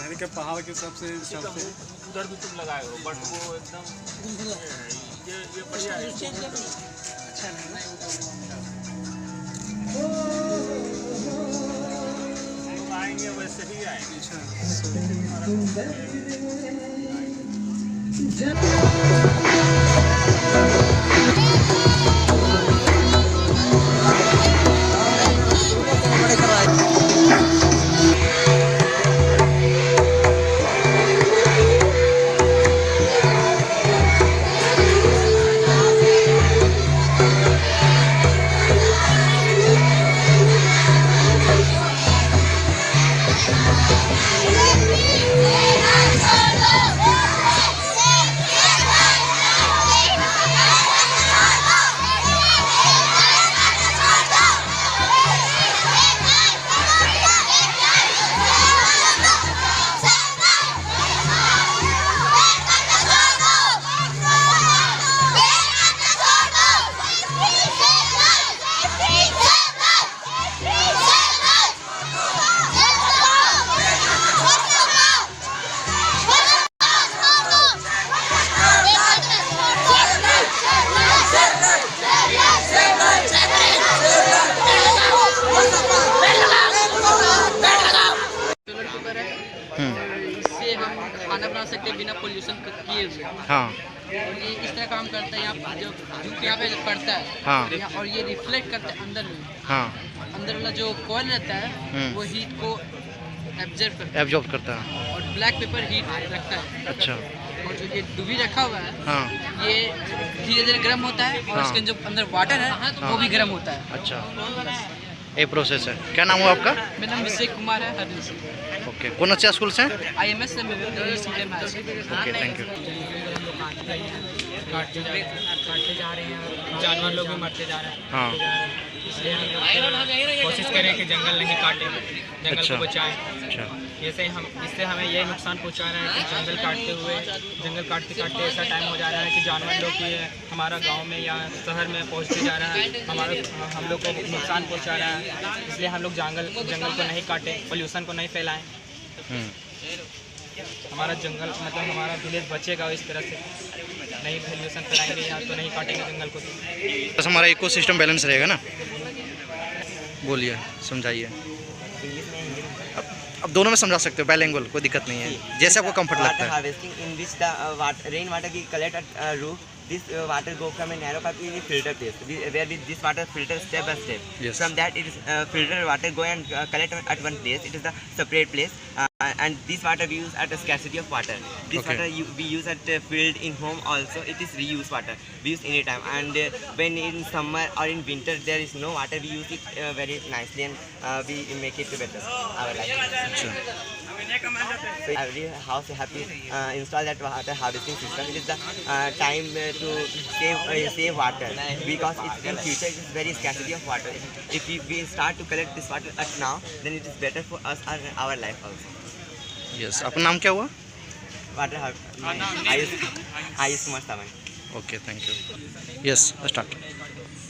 यानी कि पहाड़ के सबसे उधर भी तुम लगाए हो बट वो एकदम ये बढ़िया है। अच्छा लोग आएंगे वैसे ही आएंगे। इससे हम खाना बना सकते हैं बिना पोल्यूशन किए हुए। हाँ। और ये इस तरह काम करता है, यहाँ जो धूप यहाँ पे पड़ता है। हाँ। और ये रिफ्लेक्ट करता है अंदर में। हाँ। अंदर वाला जो कॉइल रहता है वो हीट को एब्जॉर्ब करता है और ब्लैक पेपर हीट रखता है। अच्छा। और जो ये डुबी रखा हुआ है हाँ। ये धीरे धीरे गर्म होता है और इसके जो अंदर वाटर है वो भी गर्म होता है। अच्छा, ये प्रोसेस है। क्या नाम हुआ आपका? मेरा नाम अभिषेक कुमार है, हरदीप सिंह। ओके, कौन अच्छा स्कूल से? IMS से ओके, थैंक यू। काटते जा रहे हैं, जानवर लोग भी मरते जा रहे हैं। हाँ। इसलिए हम कोशिश करें कि जंगल नहीं काटें, जंगल अच्छा। को बचाएं। अच्छा। इससे हमें यही नुकसान पहुंचा रहा है कि जंगल काटते काटते ऐसा टाइम हो जा रहा है कि जानवर लोग भी हमारा गांव में या शहर में पहुंचते जा रहा है, हम लोग को नुकसान पहुंचा रहा है। इसलिए हम लोग जंगल को नहीं काटें, पोल्यूशन को नहीं फैलाएं। हमारा जंगल मतलब हमारा विलेज बचेगा इस तरह से। नहीं पोल्यूशन फैलाएंगे या तो नहीं काटेंगे जंगल को, बस हमारा इकोसिस्टम बैलेंस रहेगा ना। बोलिए, समझाइए। अब दोनों में समझा सकते हो, बाइलिंगुअल, कोई दिक्कत नहीं है, जैसे आपको कंफर्ट लगता है। Harvesting in which the rain water की collect at roof, this water go from a narrow pipe in a filter place, where with this water filter step by step. Yes. From that it is filtered water go and collect at one place. It is the separate place, and this water we use at a scarcity of water. This Okay. water we use at field in home also. It is reuse water. We use any time, and when in summer or in winter there is no water, we use it very nicely, and we make it better our life. अच्छा। So every house have to install that water harvesting system. It is the time to save water, because in future it is very scarcity of water. If we start to collect this water at now, then it is better for us and our life also. Yes, आपका नाम क्या हुआ? Water Ayush Kumar Sawan. Okay, thank you. Yes, start.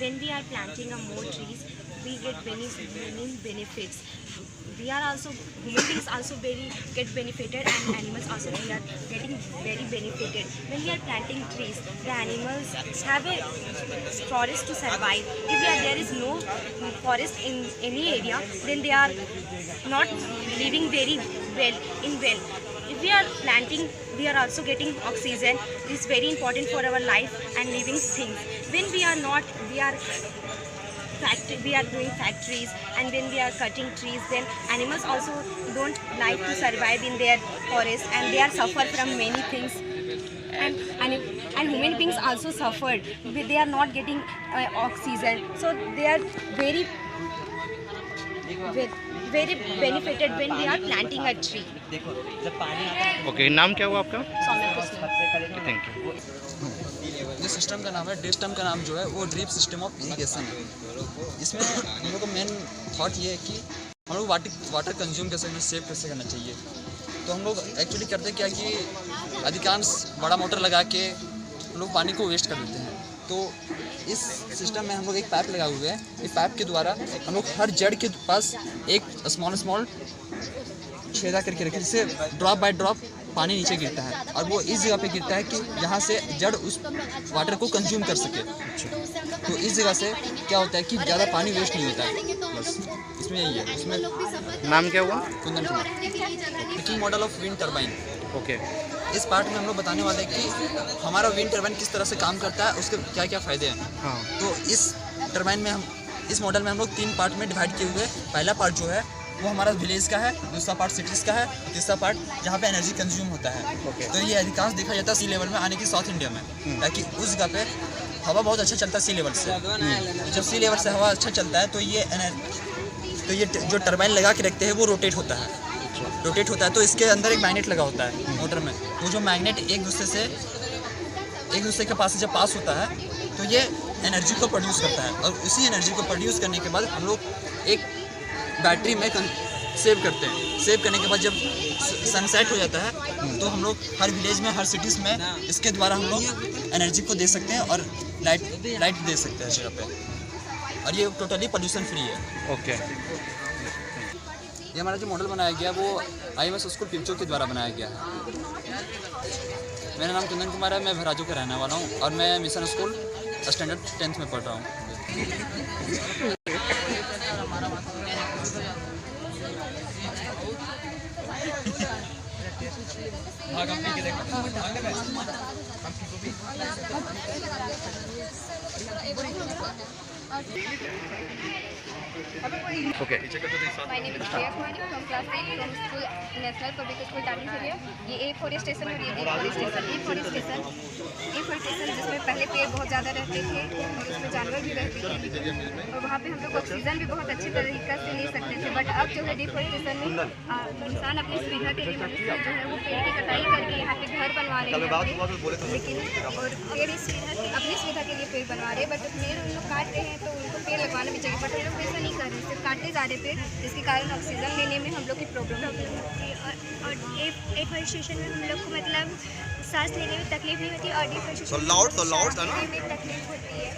When we are planting more trees, we get many benefits. We are also, human beings also get benefited, and animals also we are getting very benefited. When we are planting trees, the animals have a forest to survive. If there is no forest in any area, then they are not living very well. If we are planting, we are also getting oxygen. It is very important for our life and living things. When we are not, we are doing factories, and when we are cutting trees, then animals also don't like to survive in their forest, and they are suffer from many things. And human beings also suffered. They are not getting oxygen, so they are very benefited when we are planting a tree. Okay, नाम क्या हुआ आपका? Thank you. जो system का नाम है, drip system का नाम जो है वो ड्रिप सिस्टम ऑफ इरिगेशन है। इसमें हम लोग का मेन थॉट ये है कि हम लोग वाटर कंज्यूम कैसे करना, सेव कैसे करना चाहिए। तो हम लोग एक्चुअली करते क्या कि अधिकांश बड़ा मोटर लगा के हम लोग पानी को वेस्ट कर देते हैं। तो इस सिस्टम में हम लोग एक पाइप लगाए हुए हैं। इस पाइप के द्वारा हम लोग हर जड़ के पास एक स्मॉल छेदा करके रखें, जिससे ड्रॉप बाय ड्रॉप पानी नीचे गिरता है और वो इस जगह पे गिरता है कि यहाँ से जड़ उस वाटर को कंज्यूम कर सके। तो इस जगह से क्या होता है कि ज़्यादा पानी वेस्ट नहीं होता है। बस इसमें यही है। इसमें नाम क्या हुआ? Kundan Kumar, picking model of wind turbine. Okay. इस पार्ट में हम लोग बताने वाले हैं कि हमारा विंड टर्बाइन किस तरह से काम करता है, उसके क्या क्या फ़ायदे हैं। हाँ। तो इस टर्बाइन में इस मॉडल में हम लोग 3 पार्ट में डिवाइड किए हुए। पहला पार्ट जो है वो हमारा विलेज का है, दूसरा पार्ट सिटीज़ का है, तीसरा पार्ट जहाँ पे एनर्जी कंज्यूम होता है। तो ये अधिकांश देखा जाता है सी लेवल में आने की साउथ इंडिया में, ताकि उस जगह पे हवा बहुत अच्छा चलता है सी लेवल से। जब सी लेवल से हवा अच्छा चलता है तो ये जो टर्बाइन लगा के रखते हैं वो रोटेट होता है। तो इसके अंदर एक मैग्नेट लगा होता है मोटर में। वो जो मैग्नेट एक दूसरे के पास से जब पास होता है तो ये एनर्जी को प्रोड्यूस करता है, और उसी एनर्जी को प्रोड्यूस करने के बाद हम लोग एक बैटरी में सेव करते हैं। सेव करने के बाद जब सनसेट हो जाता है तो हम लोग हर विलेज में, हर सिटीज़ में इसके द्वारा हम लोग एनर्जी को दे सकते हैं और लाइट दे सकते हैं जगह पे, और ये टोटली पोल्यूशन फ्री है। ओके। ये हमारा जो मॉडल बनाया गया वो IMS स्कूल पिंचो के द्वारा बनाया गया है। मेरा नाम कुंदन कुमार है, मैं भराजू का रहने वाला हूँ और मैं मिशन स्कूल स्टैंडर्ड 10th में पढ़ रहा हूँ। Okay. My name is Priya Kumari from class 8 from school National Public School टाटी खरिया। ये A4 स्टेशन और ये A4 स्टेशन जिसमें पहले पेड़ बहुत ज़्यादा रहते थे और उसमें जानवर भी रहते थे और वहाँ पे हम लोग ऑक्सीजन भी बहुत अच्छी तरीक़े से ले सकते थे। बट अब जो है A4 स्टेशन में इंसान अपनी सुविधा के लिए मनुष्य जो है वो पेड़ की कटाई करके यहाँ पे घर बनवा रहे हैं, लेकिन और पेड़ अपनी सुविधा के लिए पेड़ बनवा रहे हैं। बट पेड़ उन लोग काट रहे हैं तो उनको पेड़ लगवाना भी चाहिए, बट हम लोग ऐसा नहीं कर रहे, सिर्फ काटते जा रहे पेड़, जिसके कारण ऑक्सीजन लेने में हम लोग की प्रॉब्लम होती है। और A4 स्टेशन में हम लोग को मतलब सांस लेने में तकलीफ नहीं होती और A4 स्टेशन में तकलीफ होती है।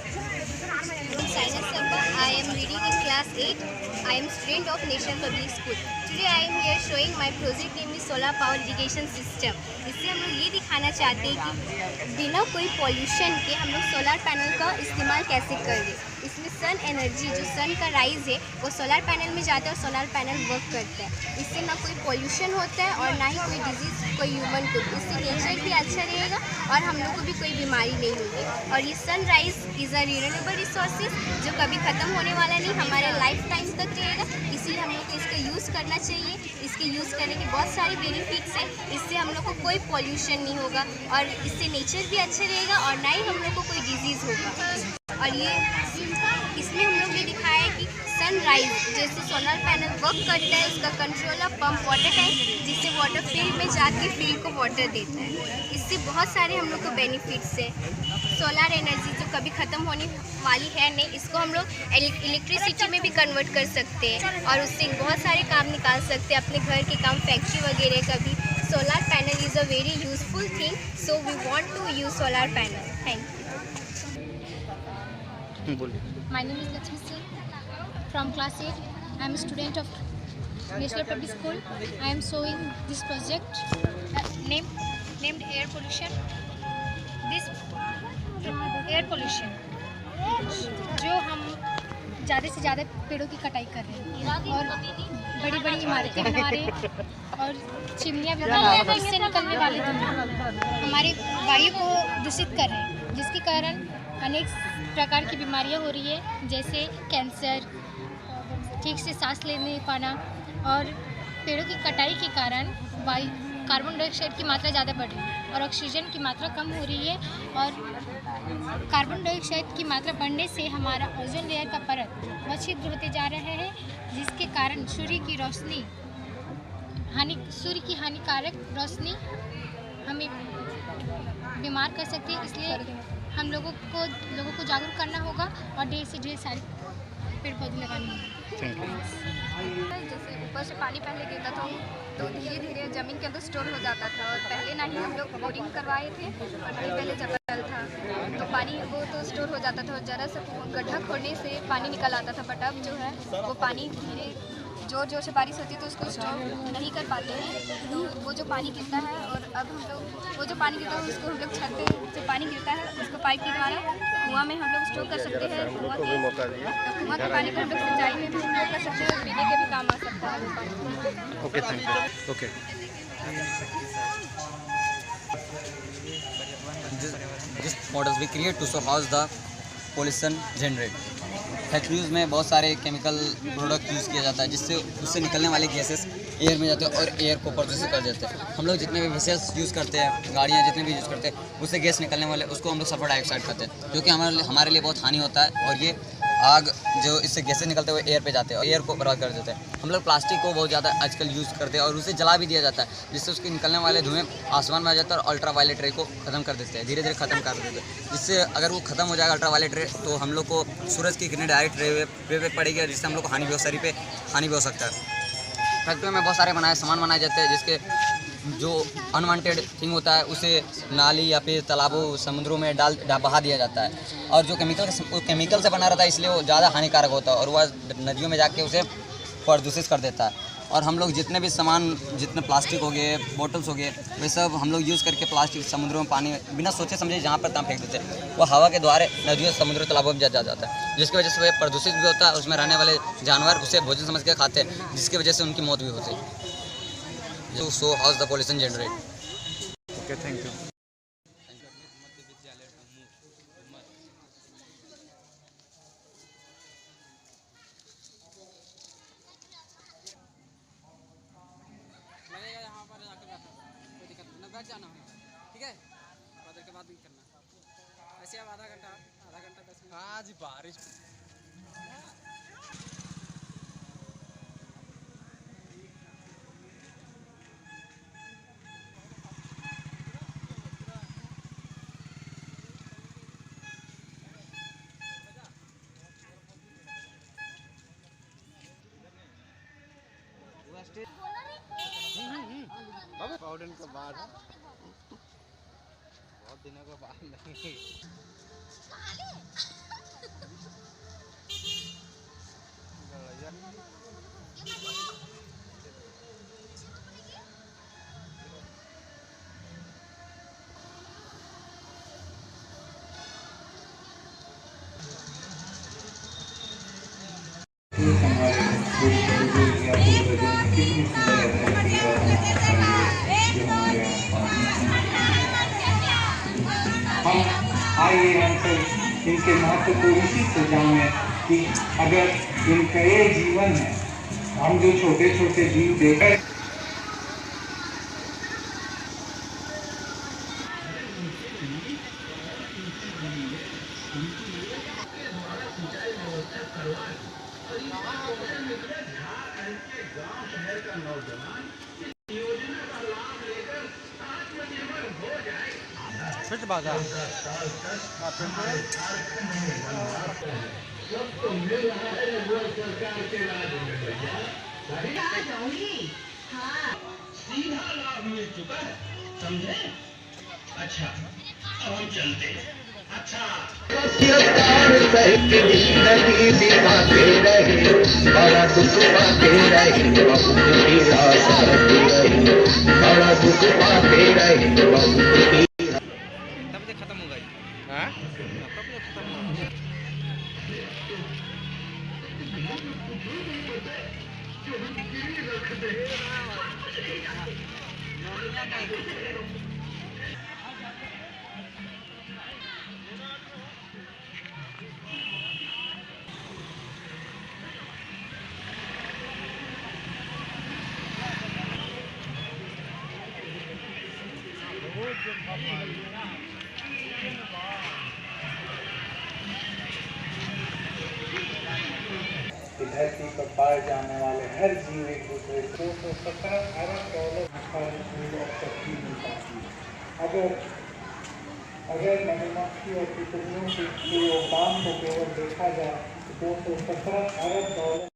I am reading in class 8. I am student of National Public School. Today I am here showing my project name is Solar Power Irrigation System. इससे हम लोग ये दिखाना चाहते हैं कि बिना कोई पॉल्यूशन के हम लोग सोलर पैनल का इस्तेमाल कैसे करें। इसमें सन एनर्जी जो सन का राइज है वो सोलर पैनल में जाता है और सोलर पैनल वर्क करता है। इससे ना कोई पॉल्यूशन होता है और ना ही कोई डिजीज़ कोई ह्यूमन को। इससे नेचर भी अच्छा रहेगा और हम लोग को भी कोई बीमारी नहीं होगी। और ये sun rise is a renewable resources जो कभी ख़त्म होने वाला नहीं, हमारे लाइफ टाइम तक रहेगा। इसीलिए हम लोग को इसका यूज़ करना चाहिए। इसके यूज़ करने के बहुत सारे बेनिफिट्स हैं। इससे हम लोग को कोई पॉल्यूशन नहीं होगा और इससे नेचर भी अच्छा रहेगा और ना ही हम लोग को कोई डिजीज़ होगा। और ये इसमें हम लोग ने दिखाया है कि सनराइज जैसे सोलर पैनल वर्क करता है, उसका कंट्रोलर पंप वाटर टैंक जिससे वाटर फील्ड में जाके फील्ड को वाटर देता है। इससे बहुत सारे हम लोग को बेनिफिट्स हैं। सोलर एनर्जी जो कभी ख़त्म होने वाली है नहीं, इसको हम लोग इलेक्ट्रिसिटी में भी कन्वर्ट कर सकते हैं और उससे बहुत सारे काम निकाल सकते हैं, अपने घर के काम, फैक्ट्री वगैरह का भी। Solar panel is a very useful thing, so we want to use solar panel. Thank you. My name is Lakshmi Singh from class 8. I am a student of National Public School. I am showing this project named air pollution. This air pollution जो हम ज़्यादा से ज़्यादा पेड़ों की कटाई कर रहे हैं और बड़ी बड़ी इमारतें बना रहे हैं और चिमनियाँ भी बना रहे हैं, इससे निकलने वाले धुएं हमारे वायु को दूषित कर रहे हैं, जिसके कारण अनेक प्रकार की बीमारियां हो रही है, जैसे कैंसर, ठीक से सांस ले नहीं पाना। और पेड़ों की कटाई के कारण वायु कार्बन डाइऑक्साइड की मात्रा ज़्यादा बढ़ रही है और ऑक्सीजन की मात्रा कम हो रही है। और कार्बन डाइऑक्साइड की मात्रा बढ़ने से हमारा ओजोन लेयर का परत वह छिद्र होते जा रहे हैं, जिसके कारण सूर्य की रोशनी सूर्य की हानिकारक रोशनी हमें बीमार कर सकती है। इसलिए हम लोगों को जागरूक करना होगा और ढेर से ढेर सारे पेड़ पौधे लगाने होंगे। जैसे ऊपर से पानी पहले गिरता था तो धीरे धीरे ज़मीन के अंदर स्टोर हो जाता था और पहले ना ही हम लोग बोरिंग करवाए थे और नहीं पहले जब था तो पानी वो तो स्टोर हो जाता था और ज़रा सा गड्ढा खोदने से पानी निकल आता था, बट अब जो है वो पानी धीरे जोर जोर से बारिश होती है तो उसको स्टोर नहीं कर पाते हैं, तो वो जो पानी गिरता है और अब हम लोग वो जो पानी गिरता है उसको हम लोग छत पे जो पानी गिरता है उसको पाइप के द्वारा कुआं में हम लोग स्टोर कर सकते हैं। कुआं के पानी को हम लोग सिंचाई में भी स्टोर कर सकते हैं और पीने के भी काम आ सकता है वो पानी। Okay, thank you. Okay, Just models we create to so cause the pollution generate. Factories में बहुत सारे केमिकल प्रोडक्ट यूज़ किया जाता है जिससे उससे निकलने वाले गैसेस एयर में जाते हैं और एयर को प्रदूषित कर देते हैं। हम लोग जितने भी व्हीकल्स यूज़ करते हैं, गाड़ियाँ जितने भी यूज़ करते हैं, उससे गैस निकलने वाले उसको हम लोग सल्फर डाइऑक्साइड कहते हैं, जो कि हमारे लिए बहुत हानि होता है और ये आग जो इससे गैसें निकलते हुए एयर पे जाते हैं और एयर को बर्बाद कर देते हैं। हम लोग प्लास्टिक को बहुत ज़्यादा आजकल यूज़ करते हैं और उसे जला भी दिया जाता है जिससे उसके निकलने वाले धुएँ आसमान में आ जाता है और अल्ट्रा वायलेट रे को ख़त्म कर देते हैं, धीरे धीरे ख़त्म कर देते हैं। जिससे अगर वो ख़त्म हो जाएगा अल्ट्रा वायलेट रे तो हम लोग को सूरज की किरणें डायरेक्ट रे पे पड़ेगी जिससे हम लोग को हानि भी हो, शरीर पे हानि भी हो सकता है। फैक्ट्री में बहुत सारे सामान बनाए जाते हैं जिसके जो अनवांटेड थिंग होता है उसे नाली या फिर तालाबों समुद्रों में बहा दिया जाता है और जो केमिकल से बना रहता है इसलिए वो ज़्यादा हानिकारक होता है और वह नदियों में जाके उसे प्रदूषित कर देता है। और हम लोग जितने भी सामान, जितने प्लास्टिक हो गए, बोटल्स हो गए, वे सब हम लोग यूज़ करके प्लास्टिक समुद्रों में पानी बिना सोचे समझे जहाँ पर तहाँ फेंक देते हैं, वो हवा के द्वारा नदियों समुद्रों तालाबों में जा जाता है जिसकी वजह से वह प्रदूषित भी होता है और उसमें रहने वाले जानवर उसे भोजन समझ के खाते हैं जिसकी वजह से उनकी मौत भी होती है। So how's the pollution generate? Okay, thank you. जाना है, ठीक है, बदल के बाद भी करना ऐसे। अब आधा घंटा 10 मिनट। आज बारिश पाउडर का बाद बहुत दिनों के बाद नहीं। आइए हम सब इनके महत्व को इसी से जाने कि अगर इनका ये जीवन है, हम जो छोटे छोटे जीव देखे फिट बाजार सीधा लाभ मिल चुका है, समझे? अच्छा और चलते अच्छा जिंदगी दिखाते रहे, बड़ा दुख पाते रहे, बड़ा दुख पाते रहे, तब तक खत्म होगा। हाँ, तब तक खत्म होगा। धरती पर पाए जाने वाले हर जीव एक दूसरे 217 अरब डॉलर मिल पाती है। अगर मधुमक्खी और तितलियों के योगदान को केवल देखा जाए तो 217 अरब डॉलर